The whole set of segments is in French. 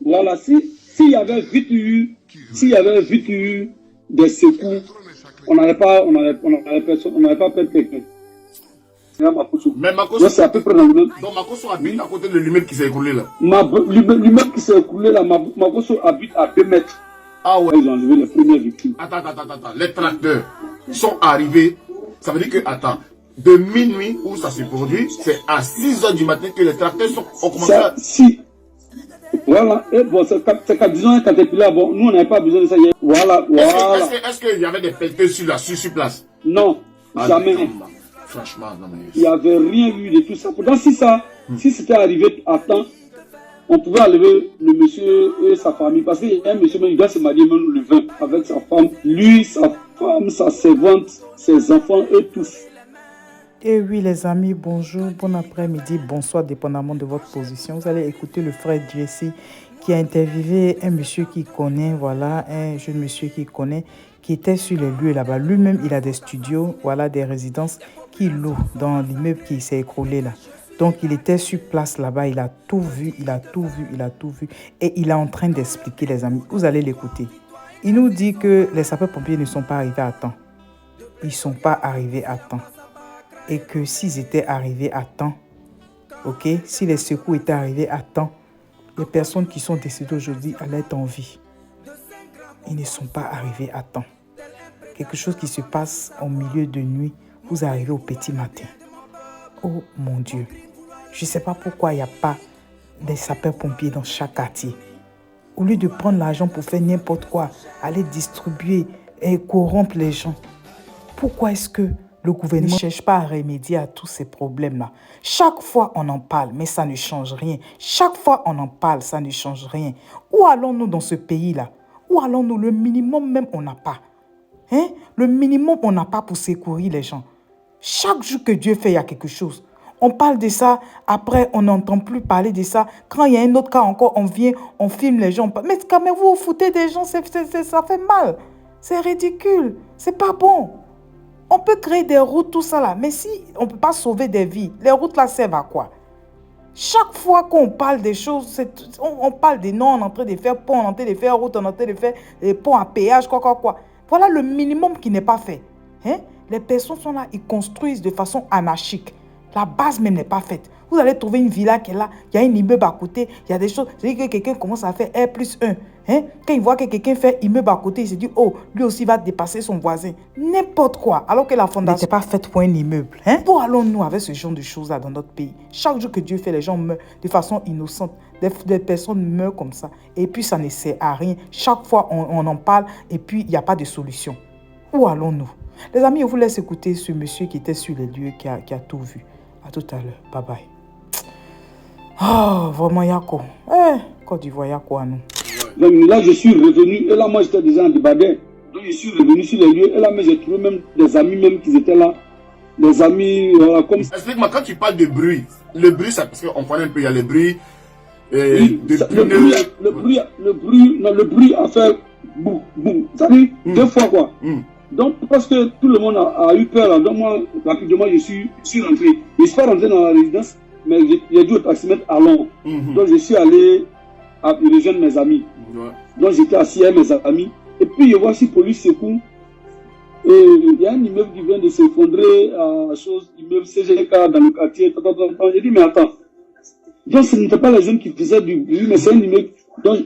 Voilà, s'il y avait vite eu des secours, on n'avait pas perdu quelqu'un. Mais Makosso, c'est à peu près dans le même. Donc Makosso habite à côté de l'immeuble qui s'est écroulé là. L'immeuble qui s'est écroulé là, Makosso habite à 2 mètres. Ah ouais. Ils ont enlevé les premières victimes. Attends. Les tracteurs sont arrivés. Ça veut dire que, de minuit où ça se produit, c'est à 6h du matin que les tracteurs ont commencé à... Si. Voilà. Et bon, c'est qu'à disons un caterpillar, bon, nous on n'avait pas besoin de ça. Voilà. Est-ce qu'il y avait des pelleteurs sur place? Non, jamais. Franchement, non mais... Il n'y avait rien eu de tout ça. Pourtant, si c'était arrivé à temps, on pouvait enlever le monsieur et sa famille. Parce qu'il y a un monsieur, il doit se marier même le 20 avec sa femme. Lui, sa femme, sa servante, ses enfants et tous. Et oui les amis, bonjour, bon après-midi, bonsoir, dépendamment de votre position. Vous allez écouter le frère Jesse qui a interviewé un monsieur qui connaît, voilà, un jeune monsieur qui connaît, qui était sur les lieux là-bas. Lui-même, il a des studios, voilà, des résidences qu'il loue dans l'immeuble qui s'est écroulé là. Donc, il était sur place là-bas, il a tout vu. Et il est en train d'expliquer, les amis. Vous allez l'écouter. Il nous dit que les sapeurs-pompiers ne sont pas arrivés à temps. Ils ne sont pas arrivés à temps. Et que s'ils étaient arrivés à temps, ok, si les secours étaient arrivés à temps, les personnes qui sont décédées aujourd'hui allaient être en vie. Ils ne sont pas arrivés à temps. Quelque chose qui se passe au milieu de nuit, vous arrivez au petit matin. Oh mon Dieu, je ne sais pas pourquoi il n'y a pas des sapeurs-pompiers dans chaque quartier. Au lieu de prendre l'argent pour faire n'importe quoi, aller distribuer et corrompre les gens, pourquoi est-ce que le gouvernement ne cherche pas à remédier à tous ces problèmes-là? Chaque fois, on en parle, mais ça ne change rien. Chaque fois, on en parle, ça ne change rien. Où allons-nous dans ce pays-là? Où allons-nous? Le minimum même, on n'a pas. Hein? Le minimum, on n'a pas pour secourir les gens. Chaque jour que Dieu fait, il y a quelque chose. On parle de ça, après, on n'entend plus parler de ça. Quand il y a un autre cas encore, on vient, on filme les gens. Mais quand même, vous foutez des gens, ça fait mal. C'est ridicule. C'est pas bon. On peut créer des routes, tout ça là, mais si on ne peut pas sauver des vies, les routes là servent à quoi? Chaque fois qu'on parle des choses, on parle des noms, on est en train de faire pont, on est en train de faire route, on est en train de faire pont à péage, quoi. Voilà le minimum qui n'est pas fait. Hein? Les personnes sont là, ils construisent de façon anarchique. La base même n'est pas faite. Vous allez trouver une villa qui est là, il y a un immeuble à côté, il y a des choses. C'est-à-dire que quelqu'un commence à faire R+1. Hein? Quand il voit que quelqu'un fait immeuble à côté, il se dit, oh, lui aussi va dépasser son voisin. N'importe quoi. Alors que la fondation n'était pas faite pour un immeuble. Hein? Où allons-nous avec ce genre de choses-là dans notre pays? Chaque jour que Dieu fait, les gens meurent de façon innocente. Des personnes meurent comme ça. Et puis, ça ne sert à rien. Chaque fois, on en parle et puis, il n'y a pas de solution. Où allons-nous? Les amis, je vous laisse écouter ce monsieur qui était sur les lieux, qui a tout vu. À tout à l'heure. Bye bye. Oh, vraiment, Yako. Côte d'Ivoire, Yako à nous. Donc là, je suis revenu. Et là, moi, j'étais déjà en Dibadé. Donc, je suis revenu sur les lieux. Et là, j'ai trouvé même des amis même qui étaient là. Des amis comme... Explique-moi, quand tu parles de bruit, le bruit, ça, parce qu'on connaît un peu, il y a le bruit... Oui, le bruit a fait boum, boum. Ça dit 2 fois quoi. Donc, parce que tout le monde a eu peur, là. Donc moi, rapidement, je suis rentré. Je ne suis pas rentré dans la résidence, mais j'ai dit au taximètre allons. Donc, je suis allé rejoindre mes amis. Donc, j'étais assis avec mes amis. Et puis, je vois si police secoue. Et il y a un immeuble qui vient de s'effondrer à chose, immeuble CGK dans le quartier. J'ai dit, mais attends. Donc, ce n'était pas les jeunes qui faisaient du bruit, mais c'est un immeuble. Donc,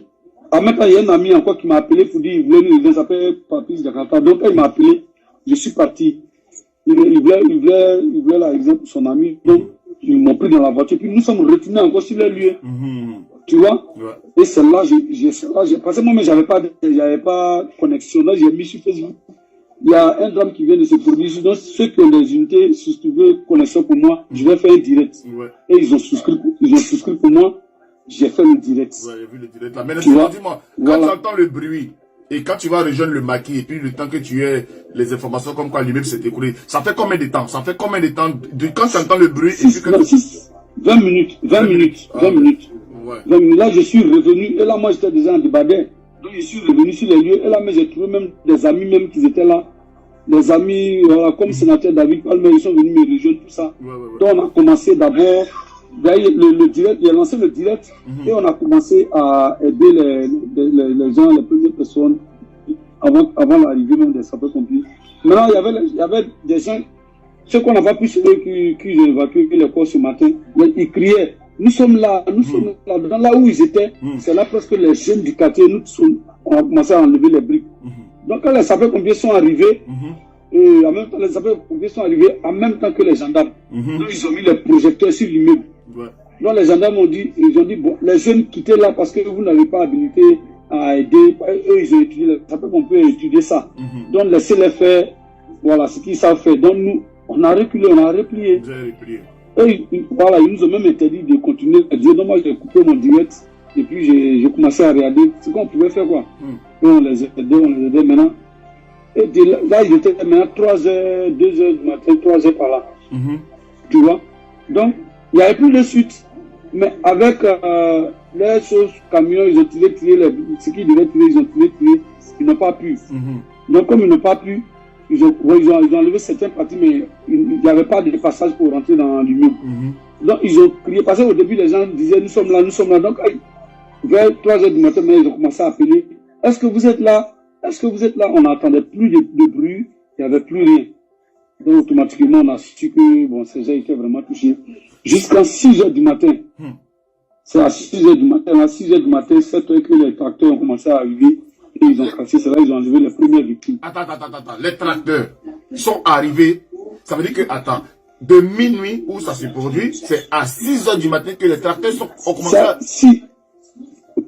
en même temps, il y a un ami encore qui m'a appelé pour dire, il voulait nous aider, il s'appelle Papis Jakarta. Donc, quand il m'a appelé, je suis parti. Il voulait là, exemple, son ami. Donc, ils m'ont pris dans la voiture. Puis, nous sommes retournés encore sur les lieux. Tu vois? Et celle-là, parce que moi, j'avais pas de connexion. Là, j'ai mis sur Facebook. Il y a un drame qui vient de se produire. Donc, ceux qui ont des unités souscrivent connexion pour moi, je vais faire un direct. Et ils ont souscrit pour moi. J'ai fait le direct. Ouais, j'ai vu le direct là. Mais dis-moi, quand tu entends le bruit et quand tu vas rejoindre le maquis et puis le temps que tu aies les informations comme quoi l'immeuble s'est écoulé, ça fait combien de temps? Ça fait combien de temps quand tu entends le bruit et puis que... 20 minutes. Ouais. Là, je suis revenu et là, moi, j'étais déjà en Dibadé. Donc, je suis revenu sur les lieux et là, mais j'ai trouvé même des amis même qui étaient là. Des amis, comme sénateur David Palmer, ils sont venus me rejoindre, tout ça. Donc, on a commencé d'abord le direct, il a lancé le direct et on a commencé à aider les gens, les premières personnes avant l'arrivée même des sapeurs-pompiers. Maintenant, il y avait des gens, ceux qu'on n'a pas pu sauver, qui ont évacué les corps ce matin, ils criaient. Nous sommes là, dans là où ils étaient, c'est là presque les jeunes du quartier, on a commencé à enlever les briques. Donc quand les sapeurs-pompiers sont arrivés, et en même temps, les sapeurs-pompiers sont arrivés en même temps que les gendarmes. Donc ils ont mis les projecteurs sur l'immeuble. Donc les gendarmes ont dit, bon, les jeunes quittez là parce que vous n'avez pas habilité à aider. Eux, ils ont étudié, les sapeurs-pompiers ont étudié ça. Donc laissez-les faire, voilà, ce qu'ils savent faire. Donc nous, on a reculé, on a replié. Et voilà, ils nous ont même interdit de continuer à dire. Donc moi, j'ai coupé mon direct et puis j'ai commencé à regarder ce qu'on pouvait faire, quoi. Et on les aidait maintenant. Et là, ils étaient maintenant 3h, 2h du matin, 3h par là. Tu vois? Donc, il n'y avait plus de suite. Mais avec les choses, camions, ils ont tiré ce qu'ils devaient tirer, ils ont tiré, ils n'ont pas pu. Donc, comme ils n'ont pas pu, ils ont enlevé certaines parties, mais il n'y avait pas de passage pour rentrer dans l'immeuble. Donc, ils ont crié, parce qu'au début, les gens disaient, nous sommes là. Donc, vers 3h du matin, ils ont commencé à appeler, est-ce que vous êtes là? Est-ce que vous êtes là? On n'entendait plus de bruit, il n'y avait plus rien. Donc, automatiquement, on a su que, bon, ces gens étaient vraiment touchés. Jusqu'à 6h du matin. C'est à 6h du matin, 7h que les tracteurs ont commencé à arriver. Et ils ont cassé, c'est là ils ont enlevé les premières victimes. Attends. Les tracteurs sont arrivés. Ça veut dire que, de minuit où ça s'est produit, c'est à 6h du matin que les tracteurs ont commencé à...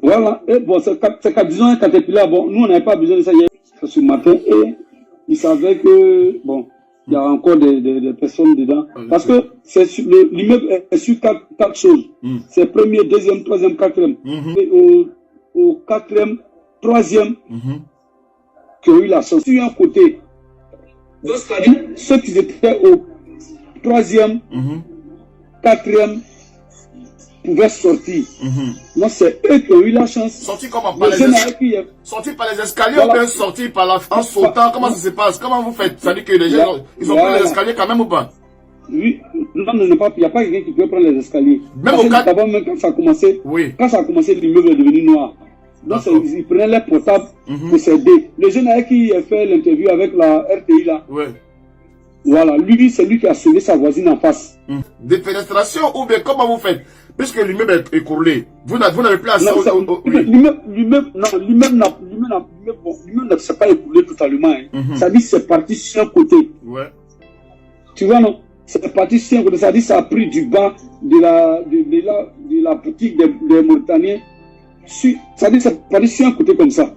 Voilà. Et bon, c'est qu'à disons un caterpillar. Bon, nous, on n'avait pas besoin de ça hier, ce matin. Et ils savaient que, bon, il y a encore des personnes dedans. Parce que l'immeuble est sur quatre choses. C'est premier, deuxième, troisième, quatrième. Et au quatrième, troisième, qui ont eu la chance. Sur un côté, donc, c'est-à-dire, ceux qui étaient au troisième, quatrième, pouvaient sortir. Donc, c'est eux qui ont eu la chance. Sortir comment? Sortir par les escaliers ou bien sortir en sautant? Comment ça se passe? Comment vous faites? Ça veut dire que les gens, ils ont pris les escaliers quand même ou pas? Oui, non, il n'y a pas quelqu'un qui peut prendre les escaliers. Même au cas... Même quand ça a commencé, l'immeuble est devenu noir. Donc, ils prenaient les portables pour s'aider. Le jeune qui a fait l'interview avec la RTI là. Voilà, lui, c'est lui qui a sauvé sa voisine en face. Défenestration ou bien comment vous faites? Puisque l'immeuble est écroulé, vous n'avez plus assez... L'immeuble ne s'est pas écoulé totalement. Ça dit c'est parti sur un côté. Tu vois, non? C'est parti sur un côté. Ça dit ça a pris du bas de la boutique des Mauritaniens. Ça dit c'est parti sur un côté comme ça.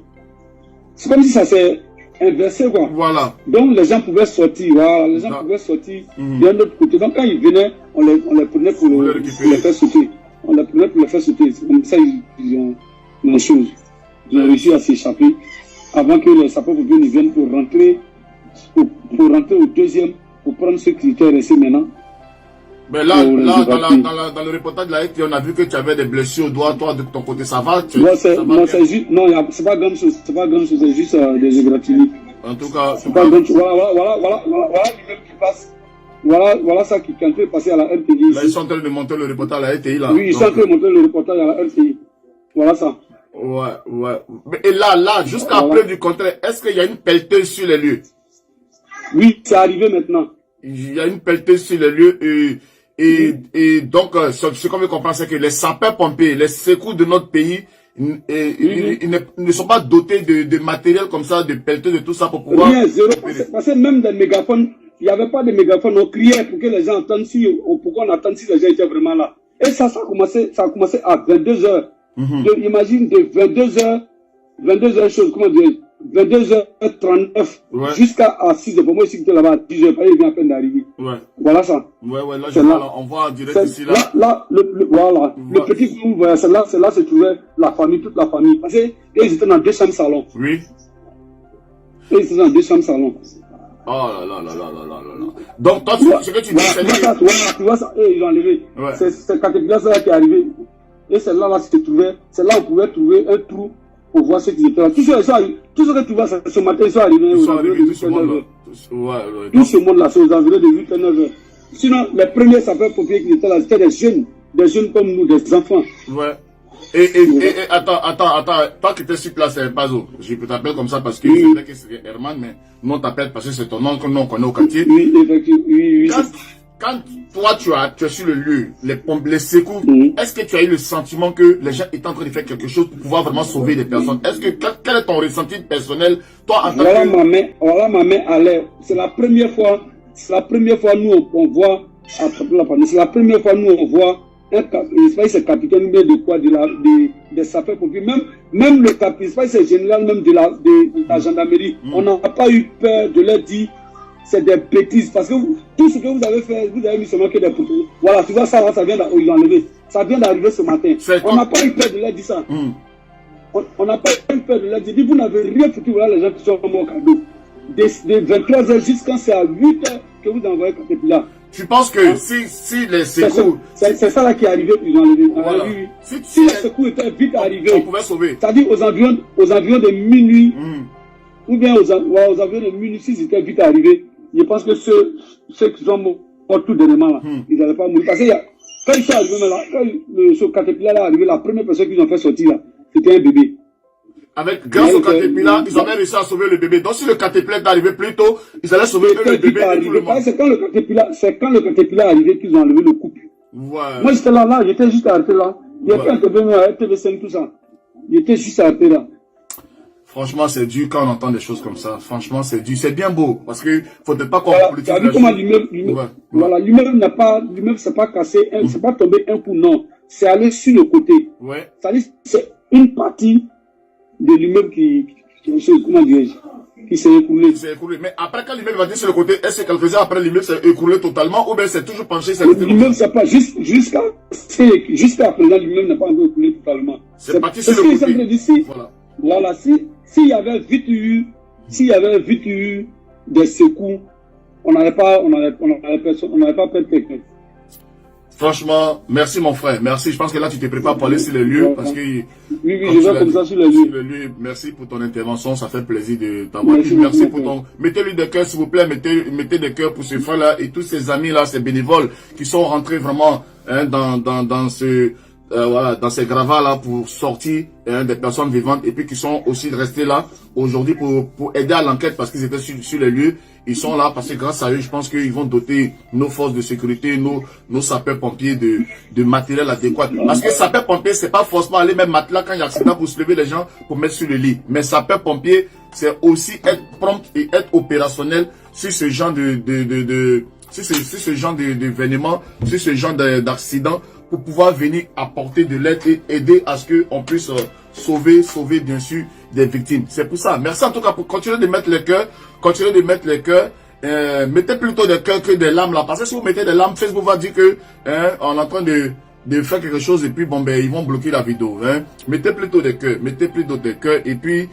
C'est comme si ça s'est inversé, quoi. Voilà. Donc les gens pouvaient sortir, d'un autre côté. Donc quand ils venaient, on les prenait pour les faire sauter. C'est comme ça ils ont les choses. Ils ont réussi à s'échapper avant que les sapeurs-pompiers ne viennent pour rentrer au deuxième, pour prendre ceux qui étaient restés maintenant. Mais là, dans le reportage de la RTI, on a vu que tu avais des blessures au doigt, toi, de ton côté, ça va? C'est pas grande chose, c'est juste des égratignures. En tout cas, c'est pas grande chose. Voilà l'immeuble qui passe. Voilà ça qui est en train de passer à la RTI. Là, ils sont en train de monter le reportage à la RTI, là. Oui, ils sont en train de monter le reportage à la RTI. Voilà ça. Ouais. Et là, jusqu'à preuve du contraire, est-ce qu'il y a une pelleteuse sur les lieux? Oui, c'est arrivé maintenant. Il y a une pelleteuse sur les lieux et donc, ce qu'on veut comprendre, c'est que les sapeurs-pompiers, les secours de notre pays, ils ne sont pas dotés de matériel comme ça, de pelleteuses, de tout ça pour pouvoir... Rien, zéro. Parce que même des mégaphones, il n'y avait pas de mégaphone, on criait pour que les gens entendent pourquoi on attend si les gens étaient vraiment là. Et ça a commencé à 22h. Imagine de 22h chose, comment dire, 22h39 jusqu'à 6h. Pour moi, ici, qui était là-bas, 10h, il vient à peine d'arriver. Voilà ça. Là, on voit en direct ici, là. Là, le petit que vous voyez, c'est là se trouvait la famille, toute la famille. Parce qu'ils étaient dans 2 chambres salons. Oui. Ils étaient dans 2 chambres salons. Oh là. Donc, toi, ce que tu dis, c'est tu vois ça, ils ont enlevé. C'est caterpillar là qui est arrivé. Et c'est là se trouvait, c'est là où on pouvait trouver un trou pour voir ce qui était là. Tout ce que tu vois ce matin, ils sont arrivés. Tout ce monde-là, c'est aux environs de 8 à 9 heures. Sinon, les premiers sapeurs-pompiers qui étaient là, c'était des jeunes des jeunes comme nous, des enfants. Ouais. Et attends, toi qui étais sur place, c'est Bazo. Je t'appelle comme ça parce que c'est vrai que c'est Herman, mais nous on t'appelle parce que c'est ton nom que nous on connaît au quartier. Oui, effectivement. Oui. Quand toi tu es sur le lieu, les secours, est-ce que tu as eu le sentiment que les gens étaient en train de faire quelque chose pour pouvoir vraiment sauver des personnes? Est-ce que quel est ton ressenti personnel, toi en tant que... Voilà ma main à l'air. C'est la première fois nous on voit attraper la pandémie. C'est la première fois nous on voit c'est capitaine de quoi des sapeurs-pompiers, même le capitaine, c'est général même de la gendarmerie. On n'a pas eu peur de leur dire c'est des bêtises parce que tout ce que vous avez fait, vous avez mis seulement que des poteaux. Voilà, tu vois ça là, ça vient d'arriver. Ça vient d'arriver ce matin. On n'a pas eu peur de leur dire ça. On n'a pas eu peur de leur dire. Vous n'avez rien foutu, voilà les gens qui sont morts au cadeau. De 23h jusqu'à c'est à 8h que vous envoyez Caterpillar. Tu penses que si les secours... C'est ça là qui est arrivé, ils ont enlevé. Voilà. Si les secours étaient vite arrivés, on pouvait sauver. C'est-à-dire aux environs de minuit, ou bien aux environs de minuit, s'ils étaient vite arrivés, je pense que ceux qui sont morts tout dernièrement là, ils n'allaient pas mourir. Parce que quand ils sont arrivés là, quand ce Caterpillar est arrivé, la première personne qu'ils ont fait sortir là, c'était un bébé. Grâce au Caterpillar, ils avaient réussi à sauver le bébé. Donc si le Caterpillar est arrivé plus tôt, ils allaient sauver le bébé et tout le monde. C'est quand le Caterpillar est arrivé qu'ils ont enlevé le couple. Ouais. Moi j'étais là, j'étais juste arrêté là. Il y a un TV5, tout ça. J'étais juste arrêté là. Franchement, c'est dur quand on entend des choses comme ça. Franchement, c'est dur. C'est bien beau. Parce que faudrait pas qu'on politise. Tu as vu comment l'immeuble s'est pas cassé, c'est pas tombé un coup, non. C'est allé sur le côté. Ouais. C'est une partie de l'immeuble qui s'est écoulé. Mais après, quand l'immeuble va dire sur le côté, est-ce que quelques heures après l'immeuble s'est écroulé totalement ou bien c'est toujours penché? L'immeuble, c'est pas jusqu'à présent, l'immeuble n'a pas encore écoulé totalement. C'est parti sur le côté. Voilà, s'il y avait vite eu des secours, on n'avait pas perdu quelqu'un. Franchement, merci mon frère, merci. Je pense que là tu te prépares pour aller sur les lieux parce que... Oui, je vais comme ça sur les lieux. Merci pour ton intervention, ça fait plaisir de t'avoir. Merci pour ton... Mettez-lui des cœurs s'il vous plaît, mettez des cœurs pour ce frère-là et tous ces amis-là, ces bénévoles qui sont rentrés vraiment dans ces gravats-là pour sortir des personnes vivantes et puis qui sont aussi restés là aujourd'hui pour aider à l'enquête parce qu'ils étaient sur les lieux. Ils sont là parce que grâce à eux, je pense qu'ils vont doter nos forces de sécurité, nos sapeurs-pompiers de matériel adéquat. Parce que sapeurs-pompiers, c'est pas forcément aller même matelas quand il y a accident pour se lever les gens pour mettre sur le lit. Mais sapeurs-pompiers, c'est aussi être prompt et être opérationnel sur ce genre sur ce genre d'événement, sur ce genre d'accident pour pouvoir venir apporter de l'aide et aider à ce qu'on puisse sauver bien sûr des victimes. C'est pour ça. Merci en tout cas pour continuer de mettre les cœurs. Mettez plutôt des cœurs que des lames là. Parce que si vous mettez des lames, Facebook va dire que on est en train de faire quelque chose et puis bon ben ils vont bloquer la vidéo. Mettez plutôt des cœurs. Et puis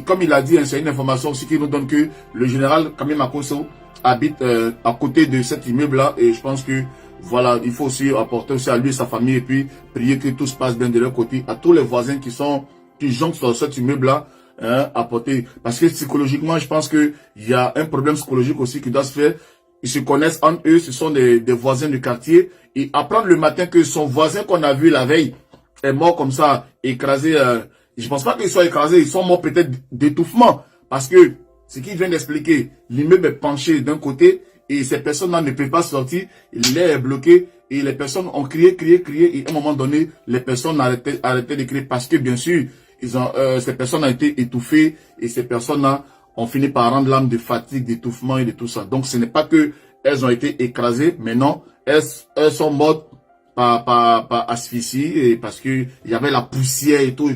comme il a dit, c'est une information aussi qui nous donne que le général Kamil Makosso habite à côté de cet immeuble là et je pense que voilà, il faut aussi apporter aussi à lui et sa famille et puis prier que tout se passe bien de leur côté. À tous les voisins qui jonquent sur cet immeuble-là, apporter. Parce que psychologiquement, je pense que il y a un problème psychologique aussi qui doit se faire. Ils se connaissent entre eux, ce sont des voisins du quartier. Et apprendre le matin que son voisin qu'on a vu la veille est mort comme ça, écrasé. Je pense pas qu'ils soient écrasés, ils sont morts peut-être d'étouffement. Parce que, ce qu'il vient d'expliquer, l'immeuble est penché d'un côté, et ces personnes-là ne peuvent pas sortir, l'air est bloqué, et les personnes ont crié, et à un moment donné, les personnes arrêtaient de crier parce que bien sûr, ces personnes ont été étouffées, et ces personnes-là ont fini par rendre l'âme de fatigue, d'étouffement et de tout ça. Donc ce n'est pas que elles ont été écrasées, mais non, elles sont mortes par asphyxie, et parce que il y avait la poussière et tout,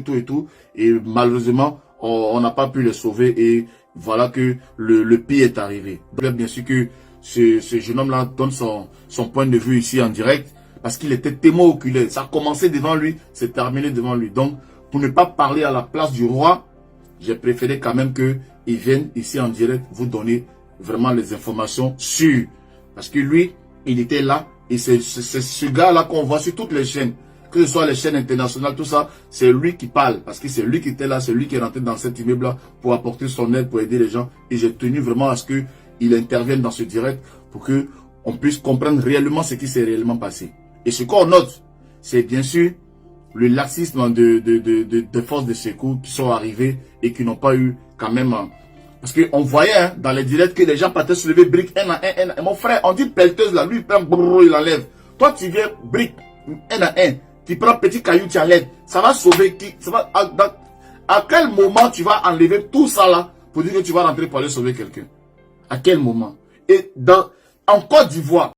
et malheureusement, on n'a pas pu les sauver, et voilà que le pire est arrivé. Donc bien sûr que ce jeune homme-là donne son point de vue ici en direct parce qu'il était témoin oculaire. Ça a commencé devant lui, c'est terminé devant lui. Donc, pour ne pas parler à la place du roi, j'ai préféré quand même qu'il vienne ici en direct vous donner vraiment les informations sûres. Parce que lui, il était là et c'est ce gars-là qu'on voit sur toutes les chaînes. Que ce soit les chaînes internationales, tout ça, c'est lui qui parle. Parce que c'est lui qui était là, c'est lui qui est rentré dans cet immeuble-là pour apporter son aide, pour aider les gens. Et j'ai tenu vraiment à ce que il intervienne dans ce direct pour que on puisse comprendre réellement ce qui s'est réellement passé. Et ce qu'on note, c'est bien sûr le laxisme de forces de secours qui sont arrivés et qui n'ont pas eu quand même... Parce qu'on voyait hein, dans les directs que les gens partaient se lever briques un à un. Mon frère, on dit pelleteuse là, lui il prend brrr, il enlève. Toi tu viens briques un à un, tu prends petit caillou, tu enlèves. Ça va sauver qui? Ça va, à quel moment tu vas enlever tout ça là pour dire que tu vas rentrer pour aller sauver quelqu'un? À quel moment? Et en Côte d'Ivoire,